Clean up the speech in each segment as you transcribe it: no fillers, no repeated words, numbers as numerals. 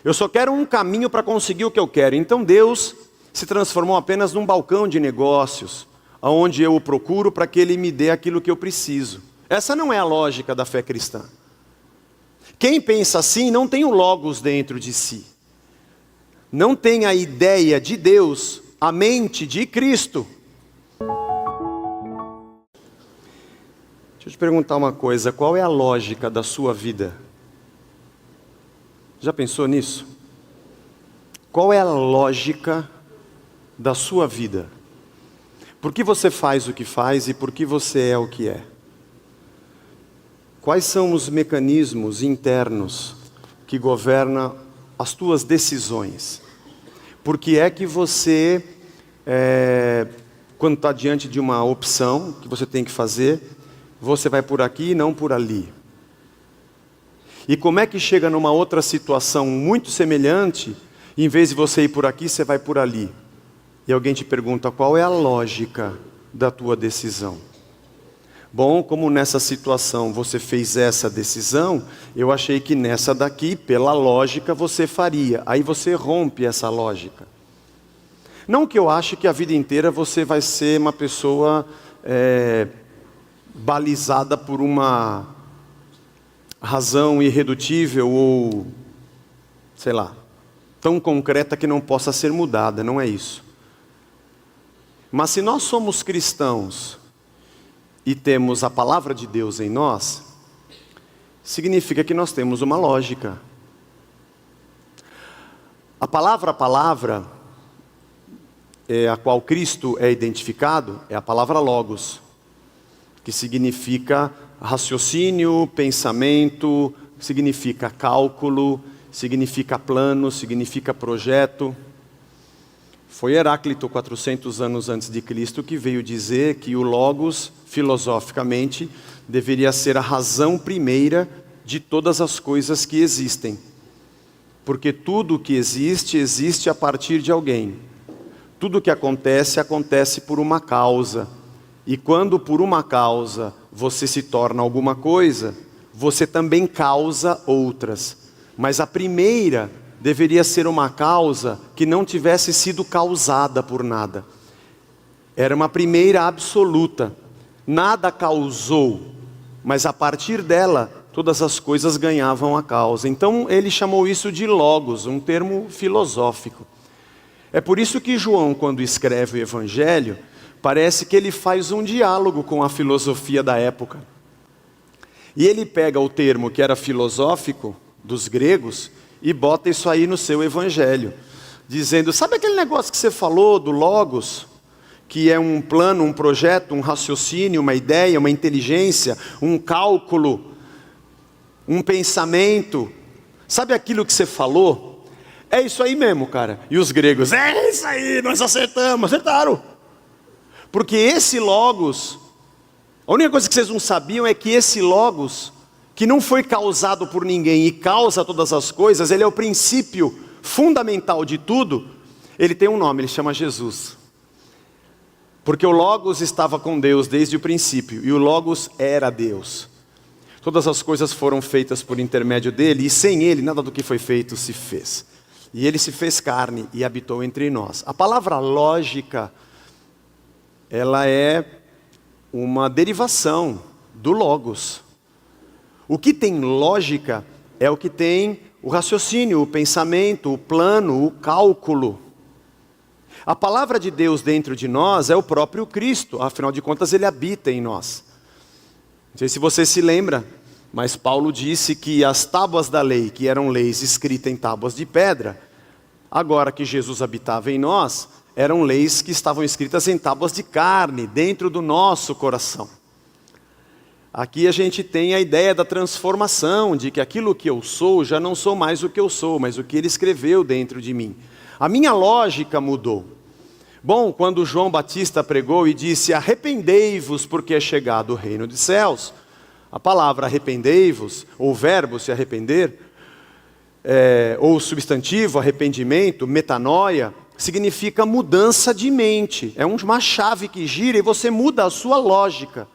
Eu só quero um caminho para conseguir o que eu quero. Então Deus se transformou apenas num balcão de negócios, onde eu o procuro para que Ele me dê aquilo que eu preciso. Essa não é a lógica da fé cristã. Quem pensa assim não tem o logos dentro de si. Não tem a ideia de Deus, a mente de Cristo. Deixa eu te perguntar uma coisa, qual é a lógica da sua vida? Já pensou nisso? Qual é a lógica da sua vida? Por que você faz o que faz e por que você é o que é? Quais são os mecanismos internos que governam as tuas decisões? Por que é que você, quando está diante de uma opção que você tem que fazer, você vai por aqui e não por ali? E como é que chega numa outra situação muito semelhante, e em vez de você ir por aqui, você vai por ali? E alguém te pergunta, qual é a lógica da tua decisão? Bom, como nessa situação você fez essa decisão, eu achei que nessa daqui, pela lógica, você faria. Aí você rompe essa lógica. Não que eu ache que a vida inteira você vai ser uma pessoa balizada por uma razão irredutível ou, sei lá, tão concreta que não possa ser mudada, não é isso. Mas se nós somos cristãos e temos a palavra de Deus em nós, significa que nós temos uma lógica. A palavra a qual Cristo é identificado é a palavra logos, que significa raciocínio, pensamento, significa cálculo, significa plano, significa projeto. Foi Heráclito, 400 anos antes de Cristo, que veio dizer que o logos, filosoficamente, deveria ser a razão primeira de todas as coisas que existem. Porque tudo que existe, existe a partir de alguém. Tudo que acontece, acontece por uma causa. E quando por uma causa você se torna alguma coisa, você também causa outras. Mas a primeira deveria ser uma causa que não tivesse sido causada por nada. Era uma primeira absoluta. Nada causou, mas a partir dela, todas as coisas ganhavam a causa. Então ele chamou isso de logos, um termo filosófico. É por isso que João, quando escreve o Evangelho, parece que ele faz um diálogo com a filosofia da época. E ele pega o termo que era filosófico, dos gregos, e bota isso aí no seu Evangelho, dizendo, sabe aquele negócio que você falou do logos, que é um plano, um projeto, um raciocínio, uma ideia, uma inteligência, um cálculo, um pensamento, sabe aquilo que você falou? É isso aí mesmo, cara. E os gregos, é isso aí, nós acertamos, acertaram. Porque esse logos, a única coisa que vocês não sabiam é que esse logos, que não foi causado por ninguém e causa todas as coisas, ele é o princípio fundamental de tudo, ele tem um nome, ele chama Jesus. Porque o logos estava com Deus desde o princípio, e o logos era Deus. Todas as coisas foram feitas por intermédio dele, e sem ele nada do que foi feito se fez. E ele se fez carne e habitou entre nós. A palavra lógica, ela é uma derivação do logos. O que tem lógica é o que tem o raciocínio, o pensamento, o plano, o cálculo. A palavra de Deus dentro de nós é o próprio Cristo, afinal de contas ele habita em nós. Não sei se você se lembra, mas Paulo disse que as tábuas da lei, que eram leis escritas em tábuas de pedra, agora que Jesus habitava em nós, eram leis que estavam escritas em tábuas de carne, dentro do nosso coração. Aqui a gente tem a ideia da transformação, de que aquilo que eu sou, já não sou mais o que eu sou, mas o que ele escreveu dentro de mim. A minha lógica mudou. Bom, quando João Batista pregou e disse, arrependei-vos porque é chegado o reino dos céus, a palavra arrependei-vos, ou o verbo se arrepender, ou o substantivo arrependimento, metanoia, significa mudança de mente. É uma chave que gira e você muda a sua lógica.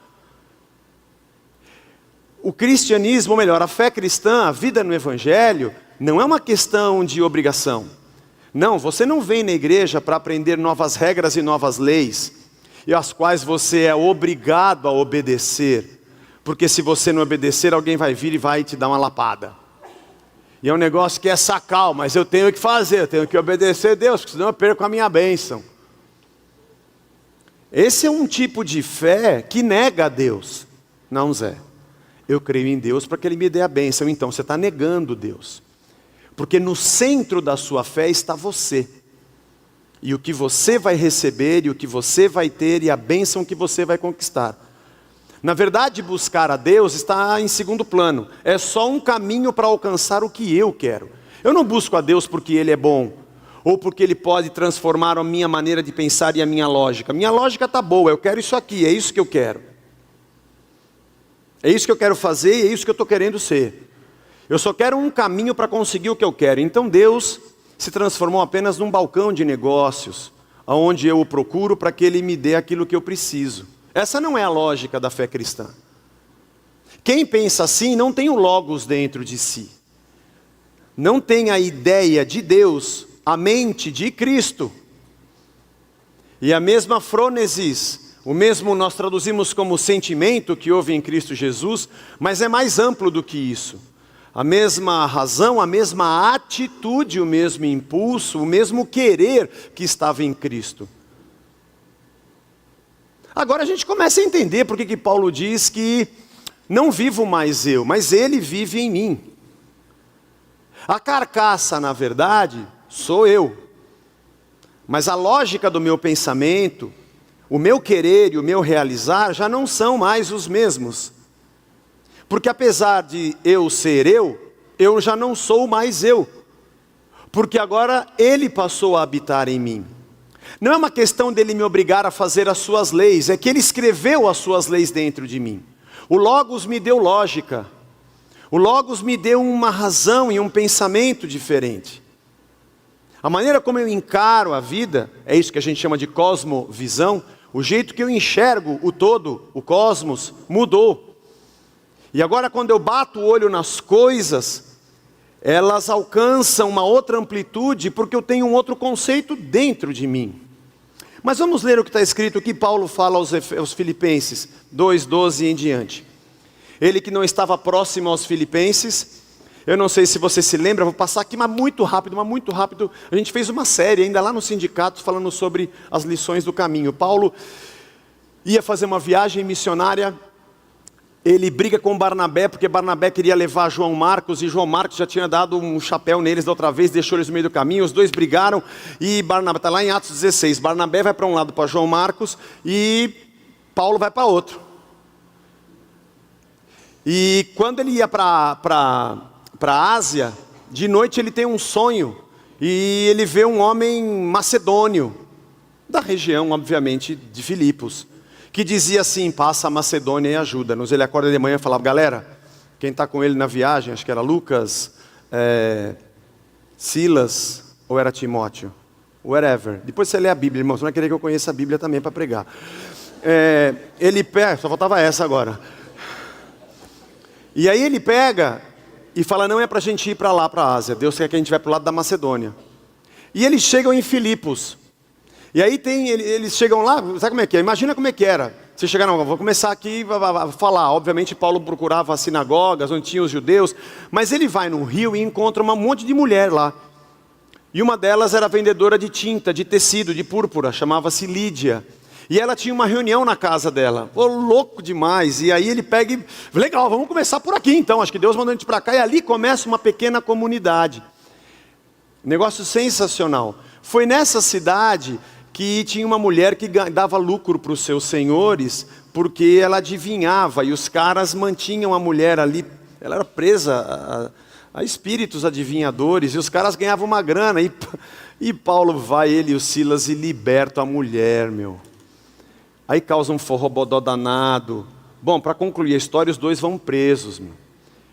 O cristianismo, ou melhor, a fé cristã, a vida no Evangelho, não é uma questão de obrigação. Não, você não vem na igreja para aprender novas regras e novas leis, e as quais você é obrigado a obedecer, porque se você não obedecer, alguém vai vir e vai te dar uma lapada. E é um negócio que é sacal, mas eu tenho que fazer, eu tenho que obedecer a Deus, porque senão eu perco a minha bênção. Esse é um tipo de fé que nega a Deus. Não, Zé, eu creio em Deus para que Ele me dê a bênção. Então você está negando Deus, porque no centro da sua fé está você, e o que você vai receber, e o que você vai ter, e a bênção que você vai conquistar. Na verdade, buscar a Deus está em segundo plano. É só um caminho para alcançar o que eu quero. Eu não busco a Deus porque Ele é bom, ou porque Ele pode transformar a minha maneira de pensar e a minha lógica. Minha lógica está boa, eu quero isso aqui, é isso que eu quero. É isso que eu quero fazer e é isso que eu estou querendo ser. Eu só quero um caminho para conseguir o que eu quero. Então Deus se transformou apenas num balcão de negócios, onde eu o procuro para que Ele me dê aquilo que eu preciso. Essa não é a lógica da fé cristã. Quem pensa assim não tem o logos dentro de si. Não tem a ideia de Deus, a mente de Cristo. E a mesma frônesis, o mesmo nós traduzimos como sentimento que houve em Cristo Jesus, mas é mais amplo do que isso. A mesma razão, a mesma atitude, o mesmo impulso, o mesmo querer que estava em Cristo. Agora a gente começa a entender porque que Paulo diz que não vivo mais eu, mas Ele vive em mim. A carcaça, na verdade, sou eu. Mas a lógica do meu pensamento, o meu querer e o meu realizar já não são mais os mesmos. Porque apesar de eu ser eu já não sou mais eu. Porque agora Ele passou a habitar em mim. Não é uma questão dele me obrigar a fazer as suas leis, é que Ele escreveu as suas leis dentro de mim. O Logos me deu lógica. O Logos me deu uma razão e um pensamento diferente. A maneira como eu encaro a vida, é isso que a gente chama de cosmovisão, o jeito que eu enxergo o todo, o cosmos, mudou. E agora quando eu bato o olho nas coisas, elas alcançam uma outra amplitude, porque eu tenho um outro conceito dentro de mim. Mas vamos ler o que está escrito, o que Paulo fala aos Filipenses 2:12 em diante. Ele que não estava próximo aos Filipenses, eu não sei se você se lembra, vou passar aqui, mas muito rápido. A gente fez uma série ainda lá no sindicato, falando sobre as lições do caminho. Paulo ia fazer uma viagem missionária. Ele briga com Barnabé, porque Barnabé queria levar João Marcos, e João Marcos já tinha dado um chapéu neles da outra vez, deixou eles no meio do caminho, os dois brigaram, e Barnabé, está lá em Atos 16, Barnabé vai para um lado para João Marcos, e Paulo vai para outro. E quando ele ia para a Ásia, de noite ele tem um sonho, e ele vê um homem macedônio, da região, obviamente, de Filipos, que dizia assim: passa a Macedônia e ajuda-nos. Ele acorda de manhã e falava: galera, quem está com ele na viagem, acho que era Lucas, Silas, ou era Timóteo, whatever. Depois você lê a Bíblia, irmão, você não vai querer que eu conheça a Bíblia também para pregar. Ele pega, só faltava essa agora. E aí ele pega e fala: não é para a gente ir para lá, para a Ásia, Deus quer que a gente vá para o lado da Macedônia. E eles chegam em Filipos. E aí eles chegam lá, sabe como é que é? Imagina como é que era. Você chegar, não, vou começar aqui a falar. Obviamente Paulo procurava as sinagogas, onde tinham os judeus. Mas ele vai no rio e encontra um monte de mulher lá. E uma delas era vendedora de tinta, de tecido, de púrpura, chamava-se Lídia. E ela tinha uma reunião na casa dela. Pô, louco demais. E aí ele pega e... legal, vamos começar por aqui então. Acho que Deus mandou a gente para cá. E ali começa uma pequena comunidade. Negócio sensacional. Foi nessa cidade que tinha uma mulher que dava lucro para os seus senhores, porque ela adivinhava, e os caras mantinham a mulher ali, ela era presa a espíritos adivinhadores, e os caras ganhavam uma grana, e Paulo vai, ele e o Silas, e libertam a mulher, meu. Aí causa um forrobodó danado. Bom, para concluir a história, os dois vão presos, meu.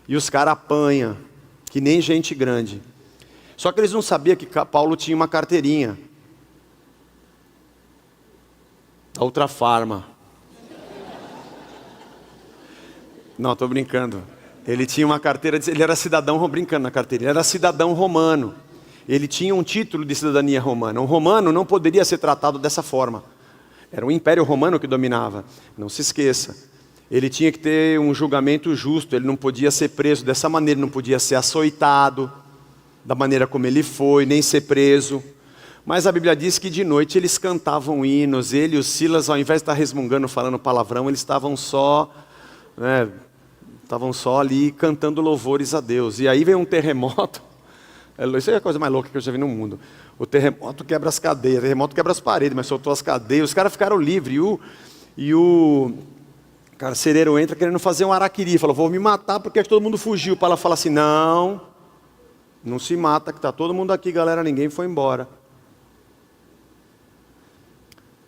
E os caras apanham, que nem gente grande. Só que eles não sabiam que Paulo tinha uma carteirinha da Ultrafarma. Não, estou brincando. Ele tinha uma carteira, ele era cidadão, brincando na carteira, ele era cidadão romano. Ele tinha um título de cidadania romana. Um romano não poderia ser tratado dessa forma. Era o Império Romano que dominava. Não se esqueça. Ele tinha que ter um julgamento justo. Ele não podia ser preso dessa maneira, não podia ser açoitado da maneira como ele foi, nem ser preso. Mas a Bíblia diz que de noite eles cantavam hinos. Ele e o Silas, ao invés de estar resmungando, falando palavrão, eles estavam só ali cantando louvores a Deus. E aí veio um terremoto. Isso é a coisa mais louca que eu já vi no mundo. O terremoto quebra as cadeias, o terremoto quebra as paredes, mas soltou as cadeias. Os caras ficaram livres. E o carcereiro entra querendo fazer um araquiri. Falou, vou me matar porque todo mundo fugiu. Para ela falar assim, não se mata, que está todo mundo aqui, galera, ninguém foi embora.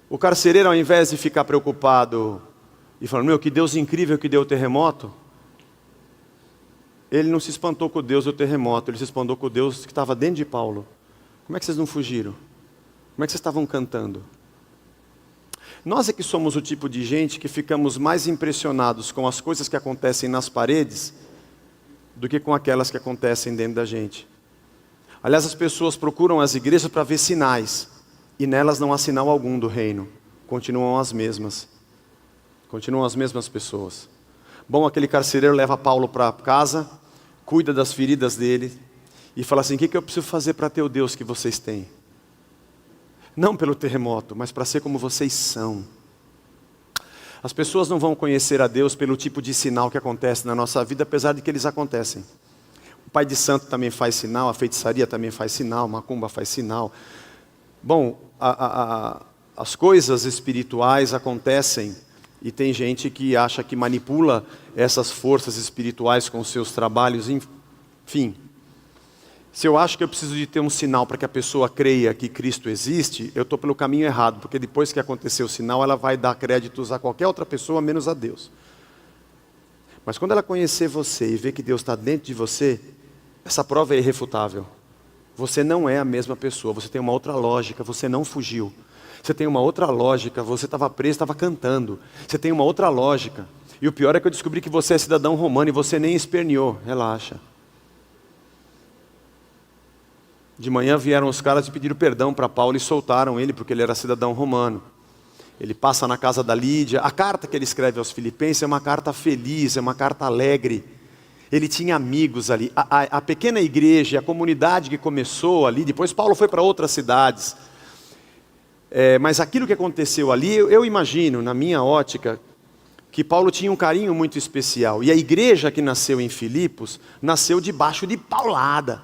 O carcereiro, ao invés de ficar preocupado e falando, meu, que Deus incrível que deu o terremoto, ele não se espantou com o Deus do terremoto, ele se espantou com o Deus que estava dentro de Paulo. Como é que vocês não fugiram? Como é que vocês estavam cantando? Nós é que somos o tipo de gente que ficamos mais impressionados com as coisas que acontecem nas paredes do que com aquelas que acontecem dentro da gente. Aliás, as pessoas procuram as igrejas para ver sinais, e nelas não há sinal algum do reino. Continuam as mesmas pessoas. Bom, aquele carcereiro leva Paulo para casa, cuida das feridas dele e fala assim, o que eu preciso fazer para ter o Deus que vocês têm? Não pelo terremoto, mas para ser como vocês são. As pessoas não vão conhecer a Deus pelo tipo de sinal que acontece na nossa vida, apesar de que eles acontecem. O pai de santo também faz sinal, a feitiçaria também faz sinal, a macumba faz sinal. Bom, as coisas espirituais acontecem. E tem gente que acha que manipula essas forças espirituais com os seus trabalhos, enfim. Se eu acho que eu preciso de ter um sinal para que a pessoa creia que Cristo existe, eu estou pelo caminho errado, porque depois que acontecer o sinal, ela vai dar créditos a qualquer outra pessoa, menos a Deus. Mas quando ela conhecer você e ver que Deus está dentro de você, essa prova é irrefutável. Você não é a mesma pessoa, você tem uma outra lógica, você não fugiu. Você tem uma outra lógica, você estava preso, estava cantando. Você tem uma outra lógica. E o pior é que eu descobri que você é cidadão romano e você nem esperneou. Relaxa. De manhã vieram os caras e pediram perdão para Paulo e soltaram ele, porque ele era cidadão romano. Ele passa na casa da Lídia. A carta que ele escreve aos Filipenses é uma carta feliz, é uma carta alegre. Ele tinha amigos ali. A pequena igreja, a comunidade que começou ali, depois Paulo foi para outras cidades. Mas aquilo que aconteceu ali, eu imagino, na minha ótica, que Paulo tinha um carinho muito especial. E a igreja que nasceu em Filipos, nasceu debaixo de paulada.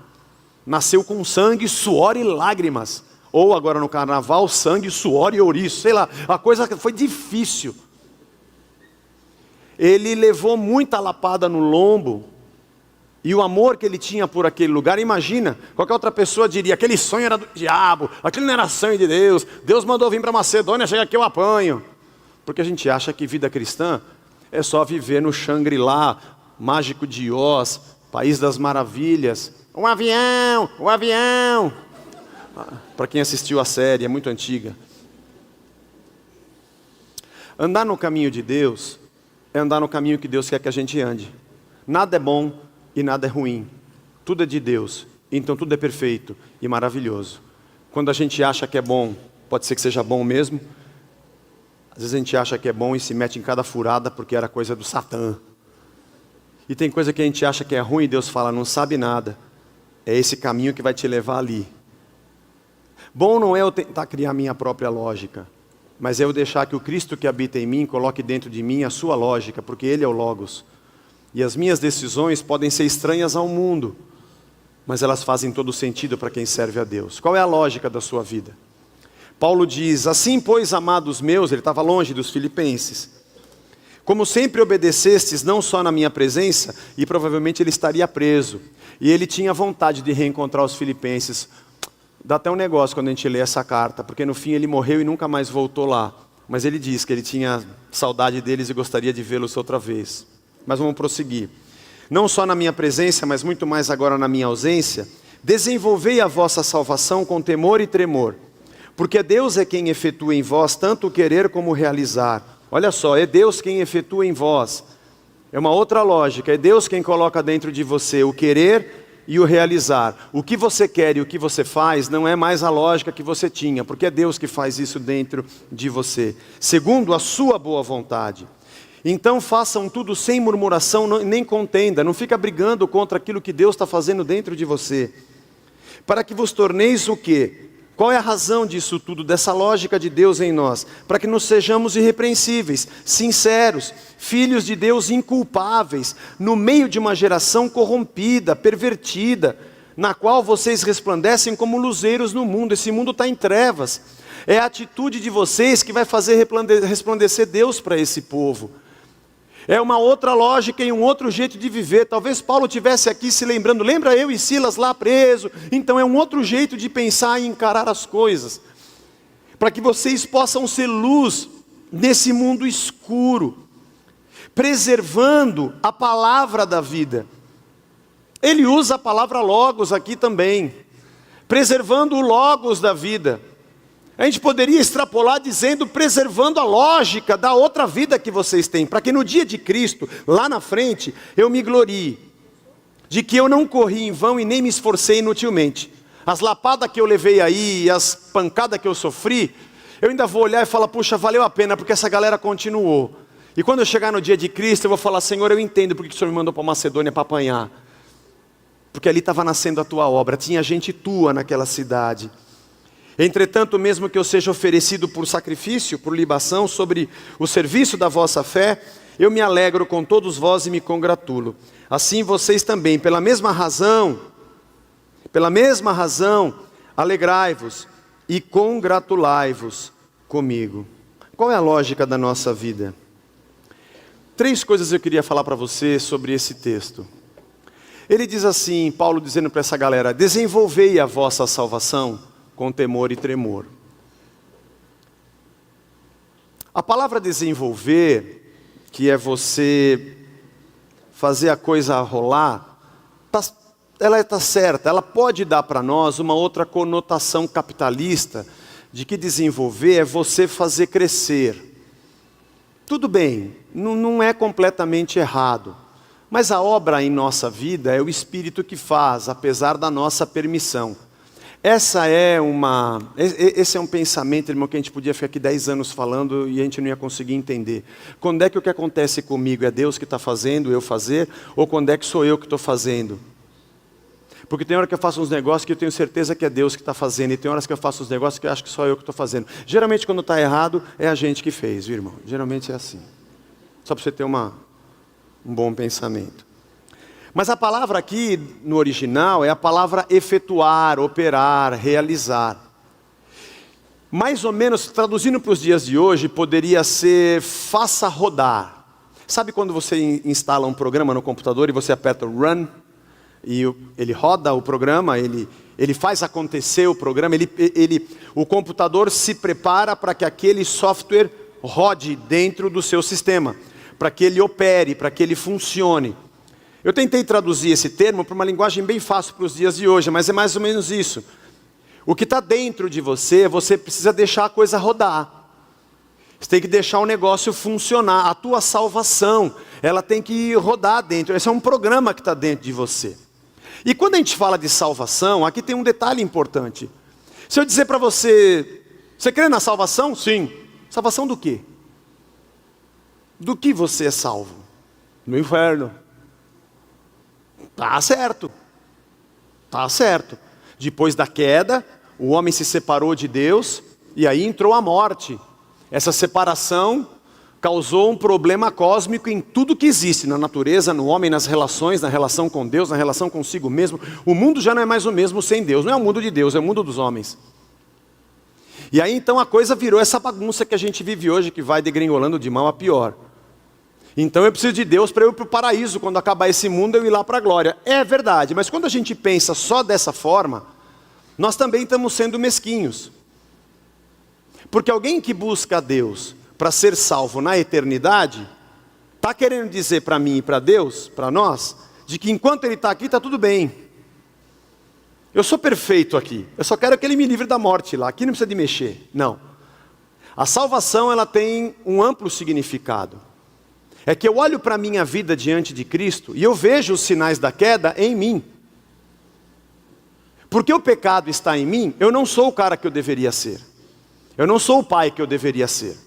Nasceu com sangue, suor e lágrimas. Ou agora no carnaval, sangue, suor e ouriço. Sei lá, a coisa foi difícil. Ele levou muita lapada no lombo. E o amor que ele tinha por aquele lugar, imagina, qualquer outra pessoa diria, aquele sonho era do diabo, aquilo não era sonho de Deus, Deus mandou vir para Macedônia, chega aqui eu apanho. Porque a gente acha que vida cristã é só viver no Shangri-La, mágico de Oz, país das maravilhas. Um avião, um avião. Para quem assistiu a série, é muito antiga. Andar no caminho de Deus é andar no caminho que Deus quer que a gente ande. Nada é bom e nada é ruim. Tudo é de Deus, então tudo é perfeito e maravilhoso. Quando a gente acha que é bom, pode ser que seja bom mesmo. Às vezes a gente acha que é bom e se mete em cada furada porque era coisa do Satã. E tem coisa que a gente acha que é ruim e Deus fala, não sabe nada. É esse caminho que vai te levar ali. Bom não é eu tentar criar minha própria lógica, mas é eu deixar que o Cristo que habita em mim coloque dentro de mim a sua lógica, porque Ele é o Logos. E as minhas decisões podem ser estranhas ao mundo, mas elas fazem todo sentido para quem serve a Deus. Qual é a lógica da sua vida? Paulo diz, assim pois, amados meus, ele estava longe dos filipenses, como sempre obedecestes, não só na minha presença, e provavelmente ele estaria preso, e ele tinha vontade de reencontrar os filipenses. Dá até um negócio quando a gente lê essa carta, porque no fim ele morreu e nunca mais voltou lá, mas ele diz que ele tinha saudade deles e gostaria de vê-los outra vez. Mas vamos prosseguir. Não só na minha presença, mas muito mais agora na minha ausência, desenvolvei a vossa salvação com temor e tremor, porque Deus é quem efetua em vós tanto o querer como o realizar. Olha só, é Deus quem efetua em vós É uma outra lógica, é Deus quem coloca dentro de você o querer e o realizar. O que você quer e o que você faz não é mais a lógica que você tinha, porque é Deus que faz isso dentro de você, segundo a sua boa vontade. Então façam tudo sem murmuração nem contenda, não fica brigando contra aquilo que Deus está fazendo dentro de você. Para que vos torneis o quê? Qual é a razão disso tudo, dessa lógica de Deus em nós? Para que nos sejamos irrepreensíveis, sinceros, filhos de Deus inculpáveis, no meio de uma geração corrompida, pervertida, na qual vocês resplandecem como luzeiros no mundo. Esse mundo está em trevas. É a atitude de vocês que vai fazer resplandecer Deus para esse povo. É uma outra lógica e um outro jeito de viver. Talvez Paulo estivesse aqui se lembrando, lembra eu e Silas lá preso? Então é um outro jeito de pensar e encarar as coisas. Para que vocês possam ser luz nesse mundo escuro, preservando a palavra da vida. Ele usa a palavra logos aqui também, preservando o logos da vida. A gente poderia extrapolar dizendo, preservando a lógica da outra vida que vocês têm, para que no dia de Cristo, lá na frente, eu me glorie, de que eu não corri em vão e nem me esforcei inutilmente. As lapadas que eu levei aí, e as pancadas que eu sofri, eu ainda vou olhar e falar, puxa, valeu a pena, porque essa galera continuou. E quando eu chegar no dia de Cristo, eu vou falar, Senhor, eu entendo porque o Senhor me mandou para Macedônia para apanhar. Porque ali estava nascendo a tua obra, tinha gente tua naquela cidade. Entretanto, mesmo que eu seja oferecido por sacrifício, por libação, sobre o serviço da vossa fé, eu me alegro com todos vós e me congratulo. Assim vocês também, pela mesma razão, alegrai-vos e congratulai-vos comigo. Qual é a lógica da nossa vida? 3 coisas eu queria falar para você sobre esse texto. Ele diz assim, Paulo dizendo para essa galera, desenvolvei a vossa salvação com temor e tremor. A palavra desenvolver, que é você fazer a coisa rolar, ela está certa, ela pode dar para nós uma outra conotação capitalista, de que desenvolver é você fazer crescer. Tudo bem, não é completamente errado, mas a obra em nossa vida é o Espírito que faz, apesar da nossa permissão. Esse é um pensamento, irmão, que a gente podia ficar aqui 10 anos falando e a gente não ia conseguir entender. Quando é que o que acontece comigo é Deus que está fazendo, eu fazer, ou quando é que sou eu que estou fazendo? Porque tem hora que eu faço uns negócios que eu tenho certeza que é Deus que está fazendo, e tem horas que eu faço uns negócios que eu acho que só eu que estou fazendo. Geralmente quando está errado, é a gente que fez, viu, irmão? Geralmente é assim. Só para você ter um bom pensamento. Mas a palavra aqui, no original, é a palavra efetuar, operar, realizar. Mais ou menos, traduzindo para os dias de hoje, poderia ser faça rodar. Sabe quando você instala um programa no computador e você aperta o Run? E ele roda o programa, ele faz acontecer o programa, o computador se prepara para que aquele software rode dentro do seu sistema, para que ele opere, para que ele funcione. Eu tentei traduzir esse termo para uma linguagem bem fácil para os dias de hoje, mas é mais ou menos isso. O que está dentro de você, você precisa deixar a coisa rodar. Você tem que deixar o negócio funcionar. A tua salvação, ela tem que rodar dentro. Esse é um programa que está dentro de você. E quando a gente fala de salvação, aqui tem um detalhe importante. Se eu dizer para você, você crê na salvação? Sim. Salvação do quê? Do que você é salvo? No inferno. Tá certo. Tá certo. Depois da queda, o homem se separou de Deus e aí entrou a morte. Essa separação causou um problema cósmico em tudo que existe, na natureza, no homem, nas relações, na relação com Deus, na relação consigo mesmo. O mundo já não é mais o mesmo sem Deus. Não é o mundo de Deus, é o mundo dos homens. E aí então a coisa virou essa bagunça que a gente vive hoje, que vai degringolando de mal a pior. Então eu preciso de Deus para eu ir para o paraíso, quando acabar esse mundo eu ir lá para a glória. É verdade, mas quando a gente pensa só dessa forma, nós também estamos sendo mesquinhos. Porque alguém que busca a Deus para ser salvo na eternidade, está querendo dizer para mim e para Deus, para nós, de que enquanto Ele está aqui está tudo bem. Eu sou perfeito aqui, eu só quero que Ele me livre da morte lá, aqui não precisa de mexer. Não. A salvação ela tem um amplo significado. é que eu olho para a minha vida diante de Cristo e eu vejo os sinais da queda em mim. Porque o pecado está em mim, eu não sou o cara que eu deveria ser. Eu não sou o pai que eu deveria ser.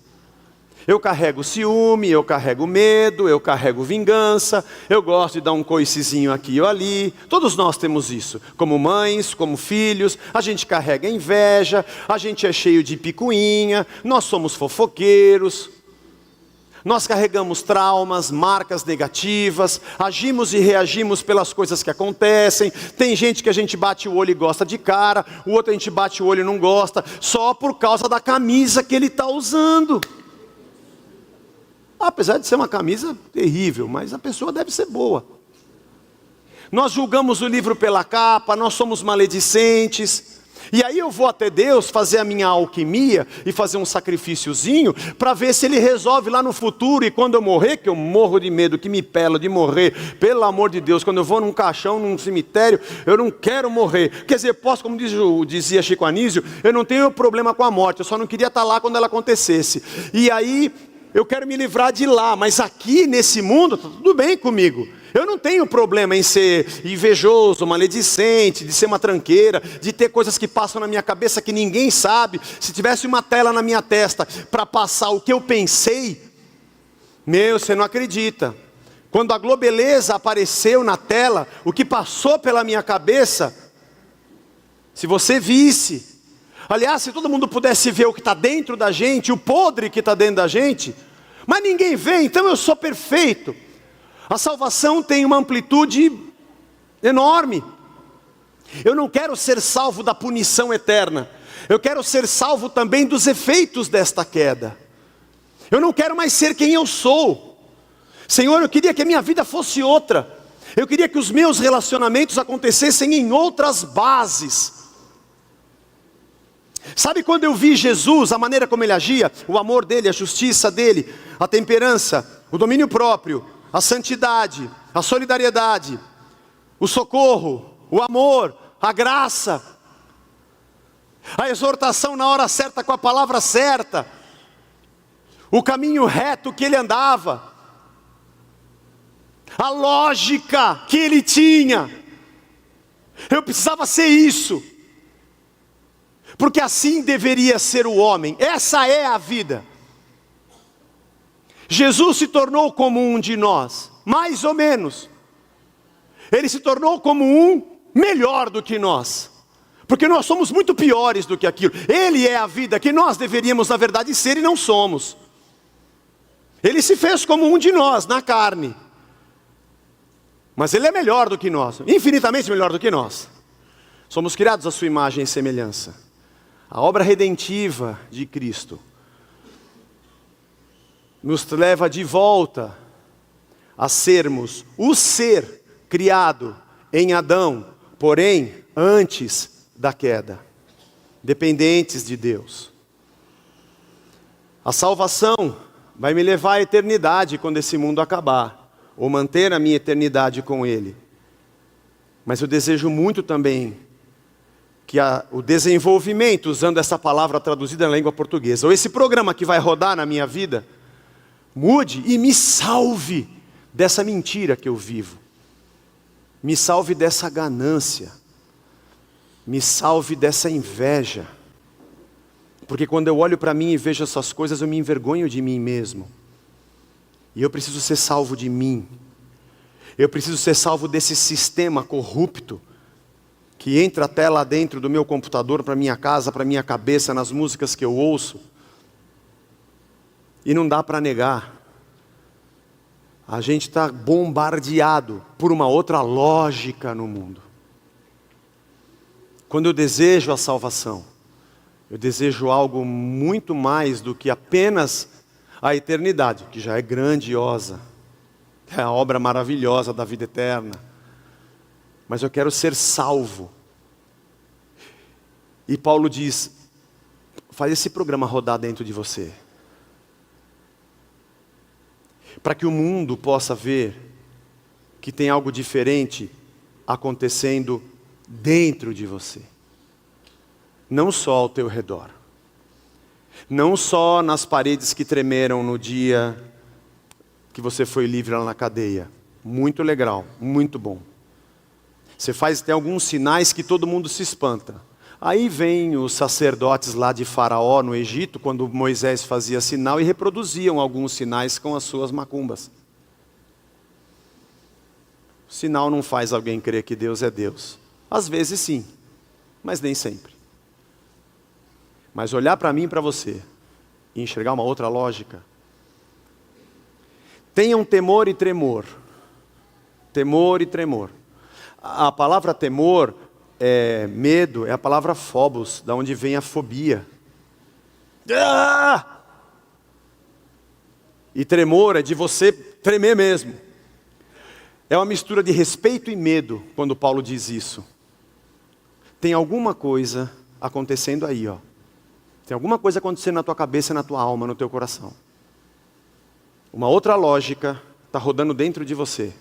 Eu carrego ciúme, eu carrego medo, eu carrego vingança, eu gosto de dar um coicezinho aqui ou ali. Todos nós temos isso, como mães, como filhos. A gente carrega inveja, a gente é cheio de picuinha, nós somos fofoqueiros. Nós carregamos traumas, marcas negativas, agimos e reagimos pelas coisas que acontecem. Tem gente que a gente bate o olho e gosta de cara, o outro a gente bate o olho e não gosta, só por causa da camisa que ele está usando. Apesar de ser uma camisa terrível, mas a pessoa deve ser boa. Nós julgamos o livro pela capa, nós somos maledicentes. E aí eu vou até Deus fazer a minha alquimia e fazer um sacrifíciozinho para ver se Ele resolve lá no futuro. E quando eu morrer, que eu morro de medo, que me pelo de morrer, pelo amor de Deus, quando eu vou num caixão, num cemitério, eu não quero morrer. Quer dizer, posso, como dizia Chico Anísio, eu não tenho problema com a morte, eu só não queria estar lá quando ela acontecesse. E aí eu quero me livrar de lá, mas aqui nesse mundo, está tudo bem comigo. Eu não tenho problema em ser invejoso, maledicente, de ser uma tranqueira, de ter coisas que passam na minha cabeça que ninguém sabe. Se tivesse uma tela na minha testa para passar o que eu pensei, você não acredita. Quando a Globeleza apareceu na tela, o que passou pela minha cabeça, se você visse. Aliás, se todo mundo pudesse ver o que está dentro da gente, o podre que está dentro da gente, mas ninguém vê, então eu sou perfeito. A salvação tem uma amplitude enorme. Eu não quero ser salvo da punição eterna. Eu quero ser salvo também dos efeitos desta queda. Eu não quero mais ser quem eu sou. Senhor, eu queria que a minha vida fosse outra. Eu queria que os meus relacionamentos acontecessem em outras bases. Sabe quando eu vi Jesus, a maneira como Ele agia, o amor dele, a justiça dele, a temperança, o domínio próprio, a santidade, a solidariedade, o socorro, o amor, a graça, a exortação na hora certa com a palavra certa, o caminho reto que ele andava, a lógica que ele tinha. Eu precisava ser isso, porque assim deveria ser o homem. Essa é a vida. Jesus se tornou como um de nós, mais ou menos. Ele se tornou como um melhor do que nós, porque nós somos muito piores do que aquilo. Ele é a vida que nós deveríamos na verdade ser e não somos. Ele se fez como um de nós, na carne. Mas Ele é melhor do que nós, infinitamente melhor do que nós. Somos criados à sua imagem e semelhança. A obra redentiva de Cristo nos leva de volta a sermos o ser criado em Adão, porém antes da queda, dependentes de Deus. A salvação vai me levar à eternidade quando esse mundo acabar, ou manter a minha eternidade com Ele. Mas eu desejo muito também que o desenvolvimento, usando essa palavra traduzida na língua portuguesa, ou esse programa que vai rodar na minha vida, mude e me salve dessa mentira que eu vivo. Me salve dessa ganância. Me salve dessa inveja. Porque quando eu olho para mim e vejo essas coisas, eu me envergonho de mim mesmo. E eu preciso ser salvo de mim. Eu preciso ser salvo desse sistema corrupto que entra até lá dentro do meu computador, para minha casa, para minha cabeça, nas músicas que eu ouço. E não dá para negar. A gente está bombardeado por uma outra lógica no mundo. Quando eu desejo a salvação, eu desejo algo muito mais do que apenas a eternidade, que já é grandiosa. É a obra maravilhosa da vida eterna. Mas eu quero ser salvo. E Paulo diz, faz esse programa rodar dentro de você. Para que o mundo possa ver que tem algo diferente acontecendo dentro de você. Não só ao teu redor. Não só nas paredes que tremeram no dia que você foi livre lá na cadeia. Muito legal, muito bom. Você tem alguns sinais que todo mundo se espanta. Aí vem os sacerdotes lá de Faraó no Egito, quando Moisés fazia sinal, e reproduziam alguns sinais com as suas macumbas. O sinal não faz alguém crer que Deus é Deus. Às vezes sim, mas nem sempre. Mas olhar para mim e para você, e enxergar uma outra lógica. Tenham temor e tremor. Temor e tremor. A palavra temor, medo, é a palavra phobos, da onde vem a fobia. Ah! E tremor é de você tremer mesmo. É uma mistura de respeito e medo, quando Paulo diz isso. Tem alguma coisa acontecendo aí, ó. Tem alguma coisa acontecendo na tua cabeça, na tua alma, no teu coração. Uma outra lógica está rodando dentro de você.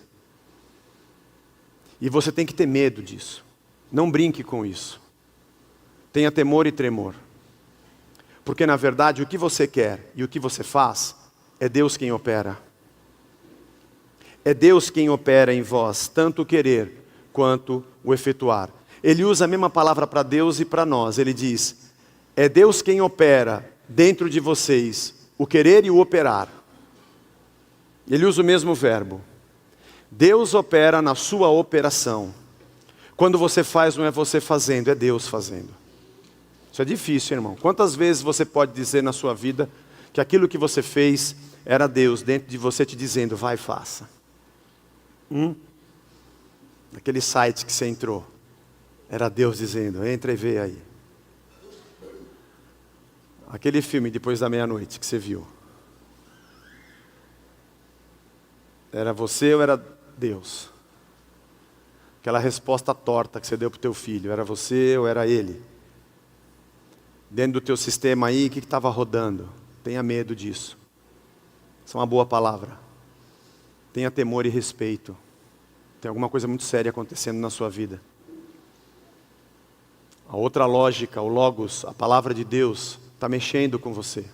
E você tem que ter medo disso. Não brinque com isso. Tenha temor e tremor. Porque na verdade o que você quer e o que você faz, é Deus quem opera. É Deus quem opera em vós, tanto o querer quanto o efetuar. Ele usa a mesma palavra para Deus e para nós. Ele diz, é Deus quem opera dentro de vocês, o querer e o operar. Ele usa o mesmo verbo. Deus opera na sua operação. Quando você faz, não é você fazendo, é Deus fazendo. Isso é difícil, irmão. Quantas vezes você pode dizer na sua vida que aquilo que você fez era Deus dentro de você te dizendo, vai, faça. Naquele site que você entrou, era Deus dizendo, entra e vê aí. Aquele filme depois da meia-noite que você viu, era você ou era Deus? Aquela resposta torta que você deu para o teu filho, era você ou era ele? Dentro do teu sistema aí, o que estava rodando? Tenha medo disso. Isso é uma boa palavra. Tenha temor e respeito. Tem alguma coisa muito séria acontecendo na sua vida. A outra lógica, o Logos, a palavra de Deus, está mexendo com você.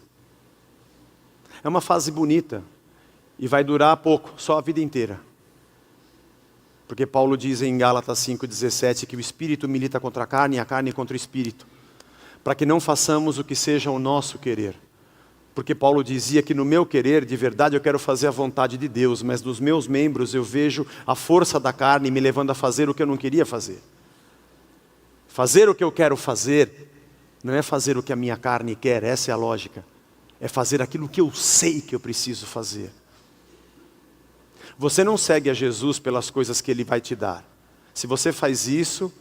É uma fase bonita. E vai durar pouco, só a vida inteira. Porque Paulo diz em Gálatas 5,17 que o Espírito milita contra a carne e a carne contra o Espírito. Para que não façamos o que seja o nosso querer. Porque Paulo dizia que no meu querer, de verdade, eu quero fazer a vontade de Deus, mas nos meus membros eu vejo a força da carne me levando a fazer o que eu não queria fazer. Fazer o que eu quero fazer, não é fazer o que a minha carne quer, essa é a lógica. É fazer aquilo que eu sei que eu preciso fazer. Você não segue a Jesus pelas coisas que Ele vai te dar. Se você faz isso,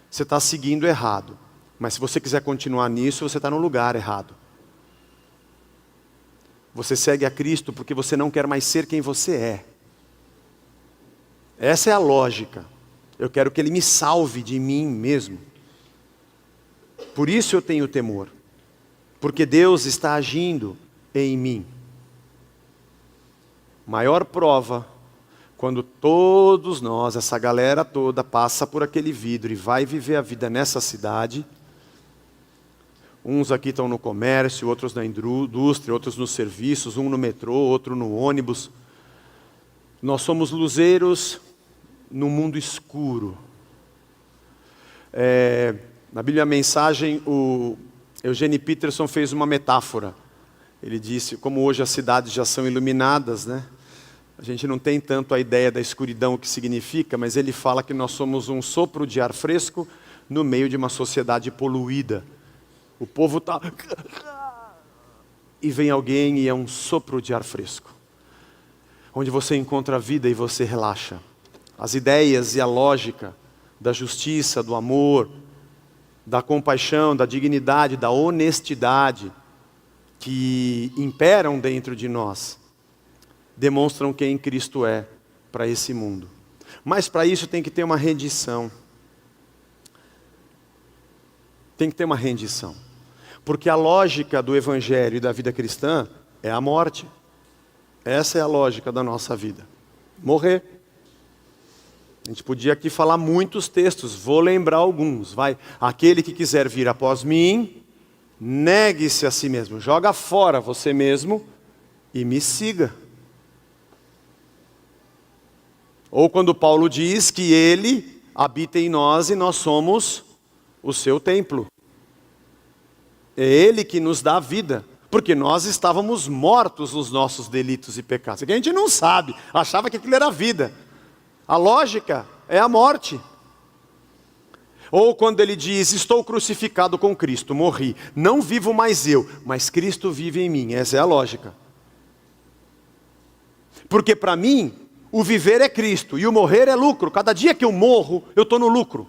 você está seguindo errado. Mas se você quiser continuar nisso, você está no lugar errado. Você segue a Cristo porque você não quer mais ser quem você é. Essa é a lógica. Eu quero que Ele me salve de mim mesmo. Por isso eu tenho temor. Porque Deus está agindo em mim. Maior prova, quando todos nós, essa galera toda, passa por aquele vidro e vai viver a vida nessa cidade. Uns aqui estão no comércio, outros na indústria, outros nos serviços, um no metrô, outro no ônibus. Nós somos luzeiros no mundo escuro. Na Bíblia a Mensagem, o Eugene Peterson fez uma metáfora. Ele disse, como hoje as cidades já são iluminadas, né? A gente não tem tanto a ideia da escuridão, o que significa, mas ele fala que nós somos um sopro de ar fresco no meio de uma sociedade poluída. O povo está... E vem alguém e é um sopro de ar fresco. Onde você encontra a vida e você relaxa. As ideias e a lógica da justiça, do amor, da compaixão, da dignidade, da honestidade que imperam dentro de nós, demonstram quem Cristo é para esse mundo. Mas para isso tem que ter uma rendição. Tem que ter uma rendição. Porque a lógica do Evangelho e da vida cristã é a morte. Essa é a lógica da nossa vida. Morrer. A gente podia aqui falar muitos textos, vou lembrar alguns. Vai. Aquele que quiser vir após mim, negue-se a si mesmo. Joga fora você mesmo e me siga. Ou quando Paulo diz que Ele habita em nós e nós somos o seu templo. É Ele que nos dá a vida, porque nós estávamos mortos nos nossos delitos e pecados. É que a gente não sabe, achava que aquilo era vida. A lógica é a morte. Ou quando ele diz, estou crucificado com Cristo, morri. Não vivo mais eu, mas Cristo vive em mim. Essa é a lógica. Porque para mim, o viver é Cristo e o morrer é lucro. Cada dia que eu morro, eu estou no lucro.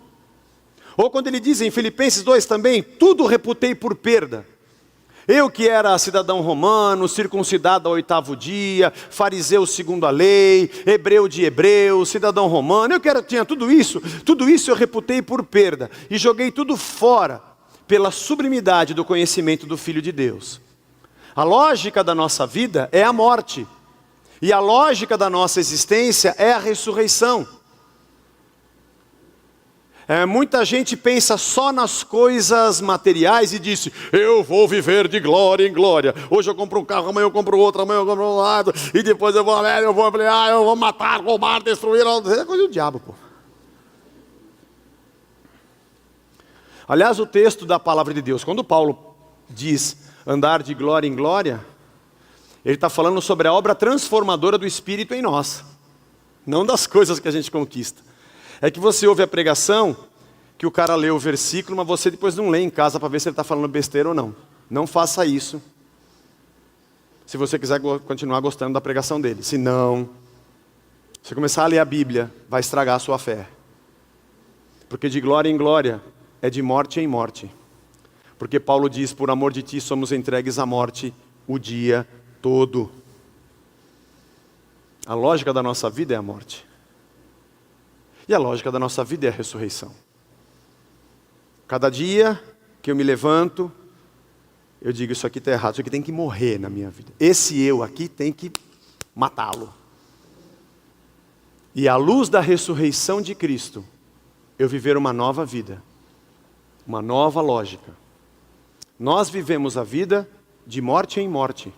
Ou quando ele diz em Filipenses 2 também, tudo reputei por perda. Eu que era cidadão romano, circuncidado ao 8º dia, fariseu segundo a lei, hebreu de hebreus, cidadão romano, tinha tudo isso eu reputei por perda. E joguei tudo fora, pela sublimidade do conhecimento do Filho de Deus. A lógica da nossa vida é a morte. E a lógica da nossa existência é a ressurreição. Muita gente pensa só nas coisas materiais e diz, eu vou viver de glória em glória. Hoje eu compro um carro, amanhã eu compro outro, amanhã eu compro um lado, e depois eu vou ampliar, eu vou matar, roubar, destruir. É coisa do diabo, pô. Aliás, o texto da palavra de Deus, quando Paulo diz andar de glória em glória, ele está falando sobre a obra transformadora do Espírito em nós, não das coisas que a gente conquista. É que você ouve a pregação, que o cara lê o versículo, mas você depois não lê em casa para ver se ele está falando besteira ou não. Não faça isso, se você quiser continuar gostando da pregação dele. Se não, você começar a ler a Bíblia, vai estragar a sua fé. Porque de glória em glória, é de morte em morte. Porque Paulo diz, por amor de ti somos entregues à morte o dia todo. A lógica da nossa vida é a morte. E a lógica da nossa vida é a ressurreição. Cada dia que eu me levanto, eu digo, isso aqui está errado, isso aqui tem que morrer na minha vida. Esse eu aqui tem que matá-lo. E à luz da ressurreição de Cristo, eu viver uma nova vida. Uma nova lógica. Nós vivemos a vida de morte em morte.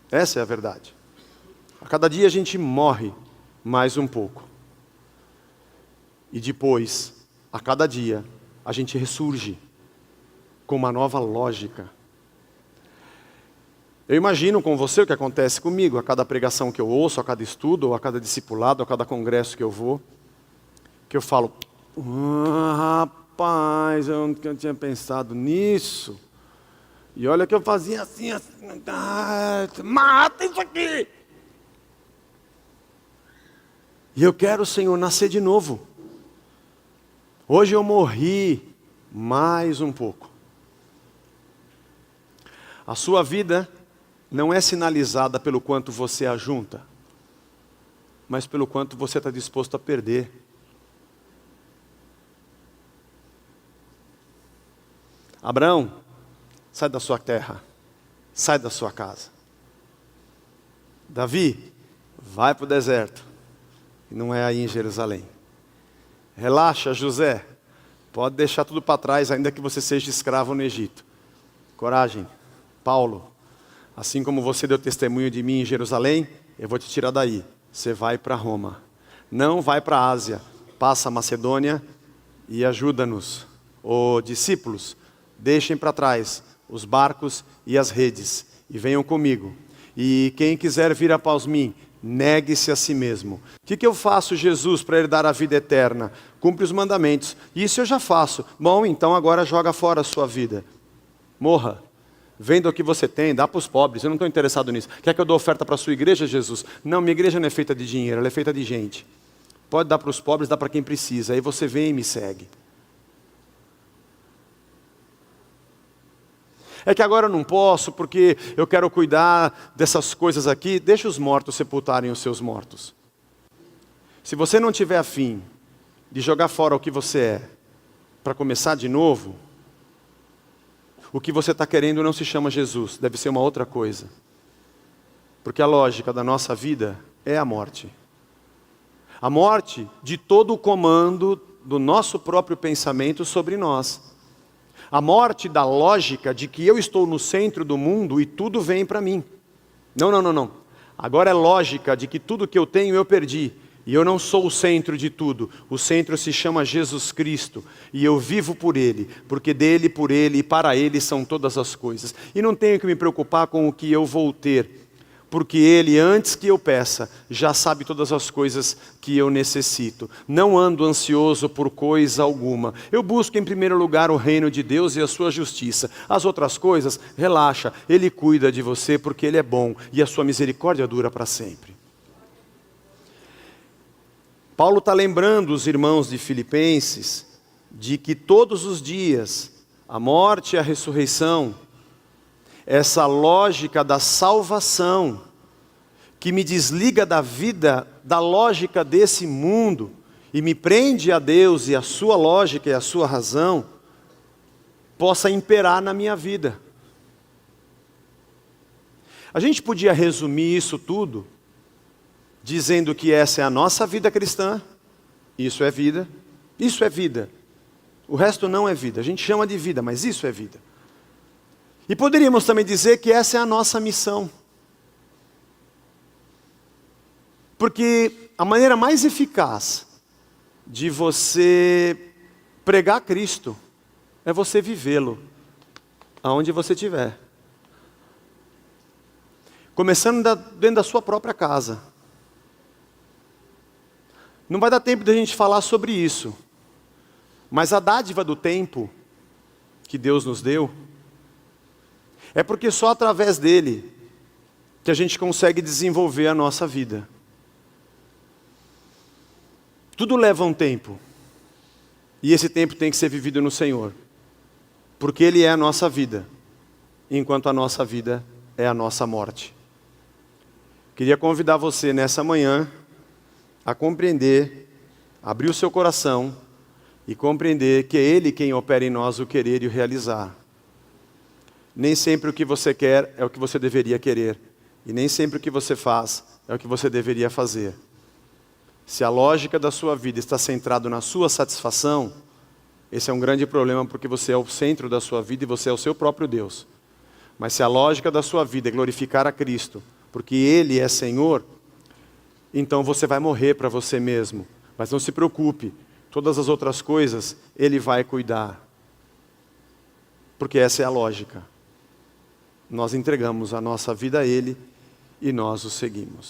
Essa é a verdade. A cada dia a gente morre mais um pouco. E depois, a cada dia, a gente ressurge com uma nova lógica. Eu imagino com você o que acontece comigo, a cada pregação que eu ouço, a cada estudo, ou a cada discipulado, a cada congresso que eu vou, que eu falo, rapaz, eu não tinha pensado nisso. E olha que eu fazia assim, mata isso aqui. E eu quero, Senhor, nascer de novo. Hoje eu morri mais um pouco. A sua vida não é sinalizada pelo quanto você ajunta, mas pelo quanto você está disposto a perder. Abraão, sai da sua terra, sai da sua casa. Davi, vai para o deserto, e não é aí em Jerusalém. Relaxa, José, pode deixar tudo para trás, ainda que você seja escravo no Egito. Coragem, Paulo, assim como você deu testemunho de mim em Jerusalém, eu vou te tirar daí, você vai para Roma. Não vai para a Ásia, passa a Macedônia e ajuda-nos. Ô discípulos, deixem para trás os barcos e as redes, e venham comigo. E quem quiser vir após mim, negue-se a si mesmo. O que eu faço, Jesus, para herdar a vida eterna? Cumpre os mandamentos. Isso eu já faço. Bom, então agora joga fora a sua vida. Morra. Venda o que você tem, dá para os pobres. Eu não estou interessado nisso. Quer que eu dou oferta para a sua igreja, Jesus? Não, minha igreja não é feita de dinheiro, ela é feita de gente. Pode dar para os pobres, dá para quem precisa. Aí você vem e me segue. É que agora eu não posso, porque eu quero cuidar dessas coisas aqui. Deixa os mortos sepultarem os seus mortos. Se você não tiver afim de jogar fora o que você é, para começar de novo, o que você está querendo não se chama Jesus, deve ser uma outra coisa. Porque a lógica da nossa vida é a morte. A morte de todo o comando do nosso próprio pensamento sobre nós. A morte da lógica de que eu estou no centro do mundo e tudo vem para mim. Não. Agora é lógica de que tudo que eu tenho eu perdi. E eu não sou o centro de tudo. O centro se chama Jesus Cristo. E eu vivo por Ele, porque dele, por Ele e para Ele são todas as coisas. E não tenho que me preocupar com o que eu vou ter, porque Ele, antes que eu peça, já sabe todas as coisas que eu necessito. Não ando ansioso por coisa alguma. Eu busco em primeiro lugar o reino de Deus e a sua justiça. As outras coisas, relaxa, Ele cuida de você porque Ele é bom e a sua misericórdia dura para sempre. Paulo está lembrando os irmãos de Filipenses de que todos os dias, a morte e a ressurreição, essa lógica da salvação, que me desliga da vida, da lógica desse mundo, e me prende a Deus e a sua lógica e a sua razão, possa imperar na minha vida. A gente podia resumir isso tudo dizendo que essa é a nossa vida cristã, isso é vida, isso é vida. O resto não é vida, a gente chama de vida, mas isso é vida. E poderíamos também dizer que essa é a nossa missão. Porque a maneira mais eficaz de você pregar Cristo é você vivê-lo, aonde você estiver. Começando dentro da sua própria casa. Não vai dar tempo de a gente falar sobre isso, mas a dádiva do tempo que Deus nos deu, é porque só através dele que a gente consegue desenvolver a nossa vida. Tudo leva um tempo, e esse tempo tem que ser vivido no Senhor, porque Ele é a nossa vida, enquanto a nossa vida é a nossa morte. Queria convidar você nessa manhã a compreender, abrir o seu coração e compreender que é Ele quem opera em nós o querer e o realizar. Nem sempre o que você quer é o que você deveria querer, e nem sempre o que você faz é o que você deveria fazer. Se a lógica da sua vida está centrada na sua satisfação, esse é um grande problema, porque você é o centro da sua vida e você é o seu próprio Deus. Mas se a lógica da sua vida é glorificar a Cristo, porque Ele é Senhor, então você vai morrer para você mesmo. Mas não se preocupe, todas as outras coisas Ele vai cuidar. Porque essa é a lógica. Nós entregamos a nossa vida a Ele e nós o seguimos.